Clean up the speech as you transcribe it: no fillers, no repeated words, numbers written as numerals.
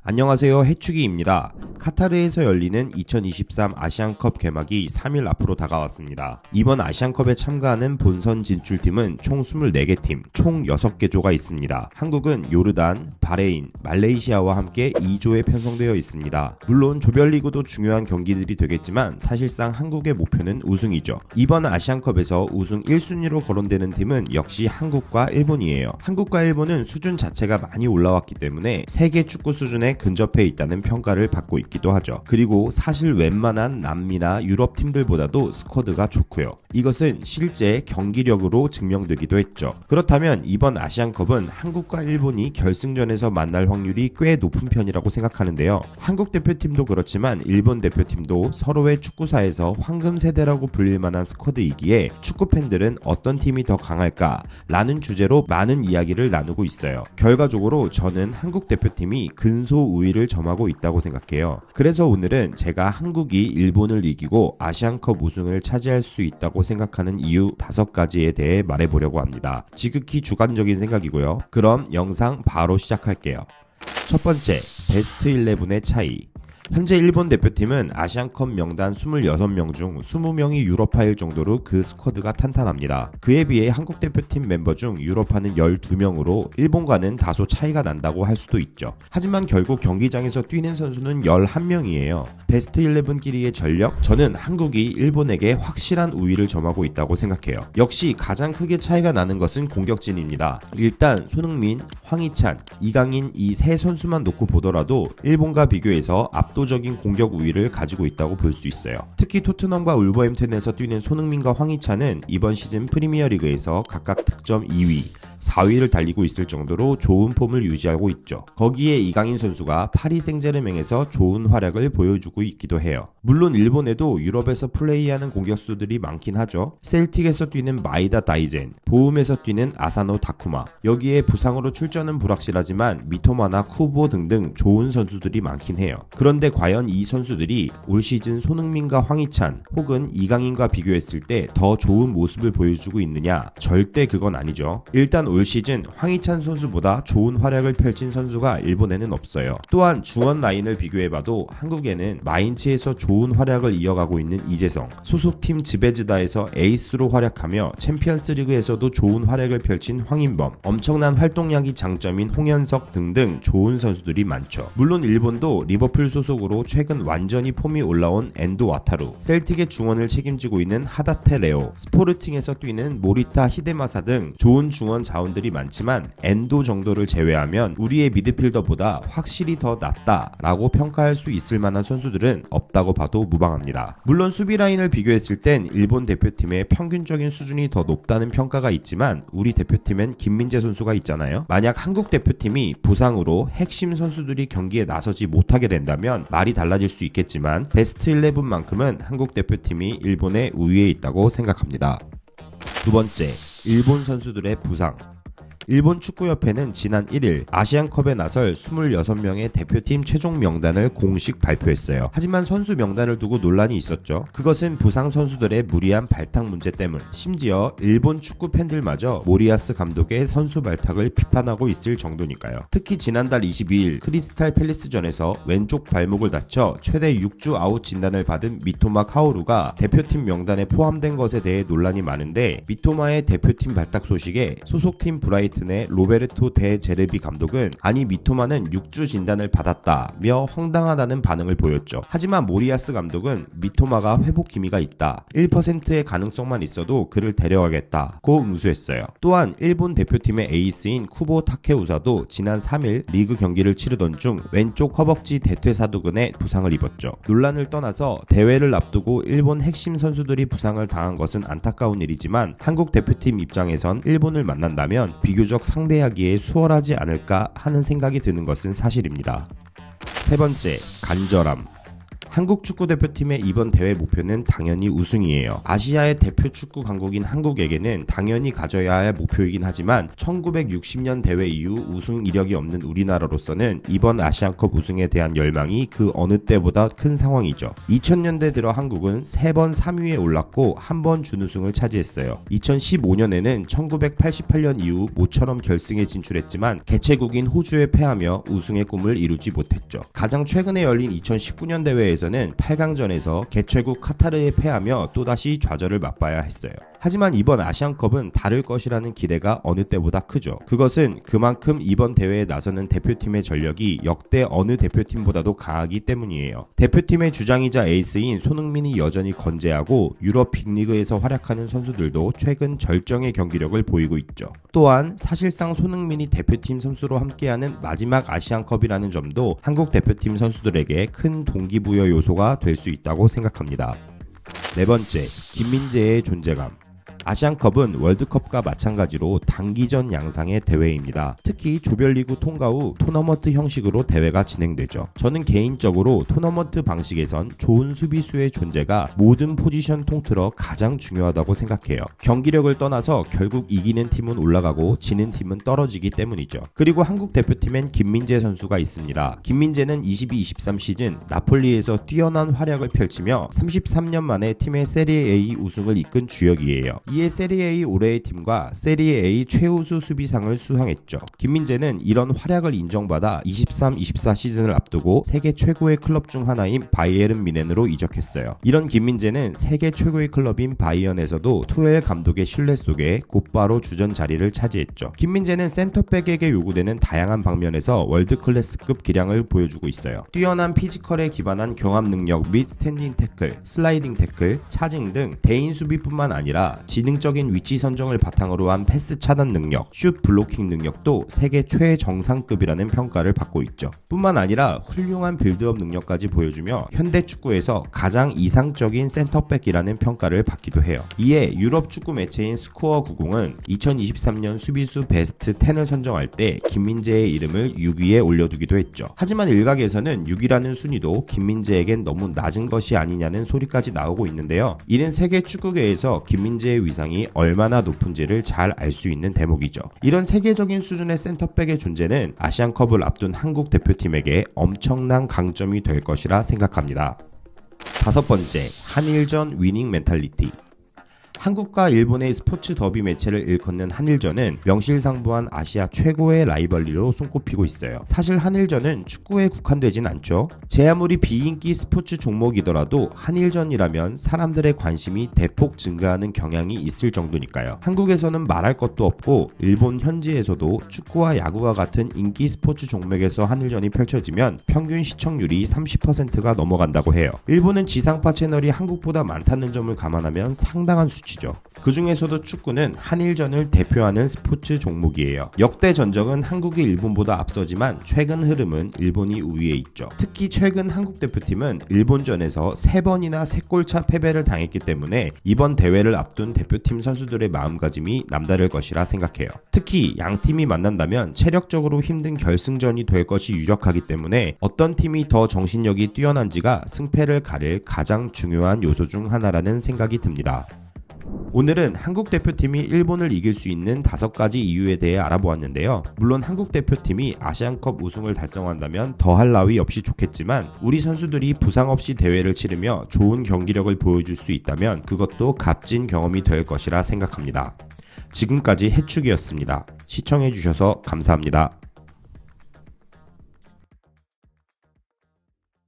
안녕하세요, 해축이입니다. 카타르에서 열리는 2023 아시안컵 개막이 3일 앞으로 다가왔습니다. 이번 아시안컵에 참가하는 본선 진출팀은 총 24개 팀, 총 6개 조가 있습니다. 한국은 요르단, 바레인, 말레이시아와 함께 2조에 편성되어 있습니다. 물론 조별리그도 중요한 경기들이 되겠지만 사실상 한국의 목표는 우승이죠. 이번 아시안컵에서 우승 1순위로 거론되는 팀은 역시 한국과 일본이에요. 한국과 일본은 수준 자체가 많이 올라왔기 때문에 세계 축구 수준에 근접해 있다는 평가를 받고 있기도 하죠. 그리고 사실 웬만한 남미나 유럽 팀들보다도 스쿼드가 좋고요. 이것은 실제 경기력으로 증명되기도 했죠. 그렇다면 이번 아시안컵은 한국과 일본이 결승전에서 만날 확률이 꽤 높은 편이라고 생각하는데요. 한국 대표팀도 그렇지만 일본 대표팀도 서로의 축구사에서 황금 세대라고 불릴 만한 스쿼드이기에 축구 팬들은 어떤 팀이 더 강할까? 라는 주제로 많은 이야기를 나누고 있어요. 결과적으로 저는 한국 대표팀이 근소 우위를 점하고 있다고 생각해요. 그래서 오늘은 제가 한국이 일본을 이기고 아시안컵 우승을 차지할 수 있다고 생각하는 이유 5가지에 대해 말해보려고 합니다. 지극히 주관적인 생각이고요. 그럼 영상 바로 시작할게요. 첫 번째, 베스트 11의 차이. 현재 일본 대표팀은 아시안컵 명단 26명 중 20명이 유럽파일 정도로 그 스쿼드가 탄탄합니다. 그에 비해 한국 대표팀 멤버 중 유럽파는 12명으로 일본과는 다소 차이가 난다고 할 수도 있죠. 하지만 결국 경기장에서 뛰는 선수는 11명이에요. 베스트 11끼리의 전력, 저는 한국이 일본에게 확실한 우위를 점하고 있다고 생각해요. 역시 가장 크게 차이가 나는 것은 공격진입니다. 일단 손흥민, 황희찬, 이강인 이 세 선수만 놓고 보더라도 일본과 비교해서 압도적인 공격 우위를 가지고 있다고 볼 수 있어요. 특히 토트넘과 울버햄튼에서 뛰는 손흥민과 황희찬은 이번 시즌 프리미어리그에서 각각 득점 2위, 4위를 달리고 있을 정도로 좋은 폼을 유지하고 있죠. 거기에 이강인 선수가 파리 생제르맹에서 좋은 활약을 보여주고 있기도 해요. 물론 일본에도 유럽에서 플레이하는 공격수들이 많긴 하죠. 셀틱에서 뛰는 마이다 다이젠, 보움에서 뛰는 아사노 다쿠마, 여기에 부상으로 출전은 불확실하지만 미토마나 쿠보 등등 좋은 선수들이 많긴 해요. 그런데 과연 이 선수들이 올 시즌 손흥민과 황희찬 혹은 이강인과 비교했을 때 더 좋은 모습을 보여주고 있느냐? 절대 그건 아니죠. 일단 올 시즌 황희찬 선수보다 좋은 활약을 펼친 선수가 일본에는 없어요. 또한 중원 라인을 비교해봐도 한국에는 마인츠에서 좋은 활약을 이어가고 있는 이재성, 소속팀 즈베즈다에서 에이스로 활약하며 챔피언스리그에서도 좋은 활약을 펼친 황인범, 엄청난 활동량이 장점인 홍현석 등등 좋은 선수들이 많죠. 물론 일본도 리버풀 소속으로 최근 완전히 폼이 올라온 엔도 와타루, 셀틱의 중원을 책임지고 있는 하다테 레오, 스포르팅에서 뛰는 모리타 히데마사 등 좋은 중원 자원들이 많지만 엔도 정도를 제외하면 우리의 미드필더보다 확실히 더 낫다라고 평가할 수 있을 만한 선수들은 없다고 봐도 무방합니다. 물론 수비 라인을 비교했을 땐 일본 대표팀의 평균적인 수준이 더 높다는 평가가 있지만 우리 대표팀엔 김민재 선수가 있잖아요. 만약 한국 대표팀이 부상으로 핵심 선수들이 경기에 나서지 못하게 된다면 말이 달라질 수 있겠지만 베스트 11만큼은 한국 대표팀이 일본의 우위에 있다고 생각합니다. 두 번째, 일본 선수들의 부상. 일본 축구협회는 지난 1일 아시안컵에 나설 26명의 대표팀 최종 명단을 공식 발표했어요. 하지만 선수 명단을 두고 논란이 있었죠. 그것은 부상 선수들의 무리한 발탁 문제 때문, 심지어 일본 축구 팬들마저 모리아스 감독의 선수 발탁을 비판하고 있을 정도니까요. 특히 지난달 22일 크리스탈 팰리스전에서 왼쪽 발목을 다쳐 최대 6주 아웃 진단을 받은 미토마 카오루가 대표팀 명단에 포함된 것에 대해 논란이 많은데, 미토마의 대표팀 발탁 소식에 소속팀 브라이튼의 로베르토 데 제르비 감독은 아니 미토마는 6주 진단을 받았다며 황당하다는 반응을 보였죠. 하지만 모리아스 감독은 미토마가 회복 기미가 있다, 1%의 가능성만 있어도 그를 데려가겠다고 응수했어요. 또한 일본 대표팀의 에이스인 쿠보 타케우사도 지난 3일 리그 경기를 치르던 중 왼쪽 허벅지 대퇴사두근에 부상을 입었죠. 논란을 떠나서 대회를 앞두고 일본 핵심 선수들이 부상을 당한 것은 안타까운 일이지만 한국 대표팀 입장에선 일본을 만난다면 비교적 상대하기에 수월하지 않을까 하는 생각이 드는 것은 사실입니다. 세 번째, 간절함. 한국 축구대표팀의 이번 대회 목표는 당연히 우승이에요. 아시아의 대표 축구 강국인 한국에게는 당연히 가져야 할 목표이긴 하지만 1960년 대회 이후 우승 이력이 없는 우리나라로서는 이번 아시안컵 우승에 대한 열망이 그 어느 때보다 큰 상황이죠. 2000년대 들어 한국은 3번 3위에 올랐고 한 번 준우승을 차지했어요. 2015년에는 1988년 이후 모처럼 결승에 진출했지만 개최국인 호주에 패하며 우승의 꿈을 이루지 못했죠. 가장 최근에 열린 2019년 대회에서는 8강전에서 개최국 카타르에 패하며 또다시 좌절을 맛봐야 했어요. 하지만 이번 아시안컵은 다를 것이라는 기대가 어느 때보다 크죠. 그것은 그만큼 이번 대회에 나서는 대표팀의 전력이 역대 어느 대표팀보다도 강하기 때문이에요. 대표팀의 주장이자 에이스인 손흥민이 여전히 건재하고 유럽 빅리그에서 활약하는 선수들도 최근 절정의 경기력을 보이고 있죠. 또한 사실상 손흥민이 대표팀 선수로 함께하는 마지막 아시안컵이라는 점도 한국 대표팀 선수들에게 큰 동기부여 요소가 될 수 있다고 생각합니다. 네 번째, 김민재의 존재감. 아시안컵은 월드컵과 마찬가지로 단기전 양상의 대회입니다. 특히 조별리그 통과 후 토너먼트 형식으로 대회가 진행되죠. 저는 개인적으로 토너먼트 방식에선 좋은 수비수의 존재가 모든 포지션 통틀어 가장 중요하다고 생각해요. 경기력을 떠나서 결국 이기는 팀은 올라가고 지는 팀은 떨어지기 때문이죠. 그리고 한국 대표팀엔 김민재 선수가 있습니다. 김민재는 22-23 시즌 나폴리에서 뛰어난 활약을 펼치며 33년 만에 팀의 세리에 A 우승을 이끈 주역이에요. 이에 세리에 올해의 팀과 세리에 최우수 수비상을 수상했죠. 김민재는 이런 활약을 인정받아 23-24 시즌을 앞두고 세계 최고의 클럽 중 하나인 바이에른 뮌헨으로 이적했어요. 이런 김민재는 세계 최고의 클럽인 바이언에서도 투엘 감독의 신뢰 속에 곧바로 주전 자리를 차지했죠. 김민재는 센터백에게 요구되는 다양한 방면에서 월드클래스급 기량을 보여주고 있어요. 뛰어난 피지컬에 기반한 경합 능력 및 스탠딩 태클, 슬라이딩 태클, 차징 등 대인 수비뿐만 아니라 지능적인 위치 선정을 바탕으로 한 패스 차단 능력, 슛 블로킹 능력도 세계 최정상급이라는 평가를 받고 있죠. 뿐만 아니라 훌륭한 빌드업 능력까지 보여주며 현대 축구에서 가장 이상적인 센터백이라는 평가를 받기도 해요. 이에 유럽 축구 매체인 스코어 90은 2023년 수비수 베스트 10을 선정할 때 김민재의 이름을 6위에 올려두기도 했죠. 하지만 일각에서는 6위라는 순위도 김민재에겐 너무 낮은 것이 아니냐는 소리까지 나오고 있는데요. 이는 세계 축구계에서 김민재의 위상이 얼마나 높은지를 잘 알 수 있는 대목이죠. 이런 세계적인 수준의 센터백의 존재는 아시안컵을 앞둔 한국 대표팀에게 엄청난 강점이 될 것이라 생각합니다. 다섯 번째, 한일전 위닝 멘탈리티. 한국과 일본의 스포츠 더비 매체를 일컫는 한일전은 명실상부한 아시아 최고의 라이벌리로 손꼽히고 있어요. 사실 한일전은 축구에 국한되진 않죠. 제 아무리 비인기 스포츠 종목이더라도 한일전이라면 사람들의 관심이 대폭 증가하는 경향이 있을 정도니까요. 한국에서는 말할 것도 없고 일본 현지에서도 축구와 야구와 같은 인기 스포츠 종목에서 한일전이 펼쳐지면 평균 시청률이 30%가 넘어간다고 해요. 일본은 지상파 채널이 한국보다 많다는 점을 감안하면 상당한 수치죠. 그 중에서도 축구는 한일전을 대표하는 스포츠 종목이에요. 역대 전적은 한국이 일본보다 앞서지만 최근 흐름은 일본이 우위에 있죠. 특히 최근 한국 대표팀은 일본전에서 3번이나 3골차 패배를 당했기 때문에 이번 대회를 앞둔 대표팀 선수들의 마음가짐이 남다를 것이라 생각해요. 특히 양 팀이 만난다면 체력적으로 힘든 결승전이 될 것이 유력하기 때문에 어떤 팀이 더 정신력이 뛰어난지가 승패를 가릴 가장 중요한 요소 중 하나라는 생각이 듭니다. 오늘은 한국 대표팀이 일본을 이길 수 있는 5가지 이유에 대해 알아보았는데요. 물론 한국 대표팀이 아시안컵 우승을 달성한다면 더할 나위 없이 좋겠지만 우리 선수들이 부상 없이 대회를 치르며 좋은 경기력을 보여줄 수 있다면 그것도 값진 경험이 될 것이라 생각합니다. 지금까지 해축이었습니다. 시청해주셔서 감사합니다.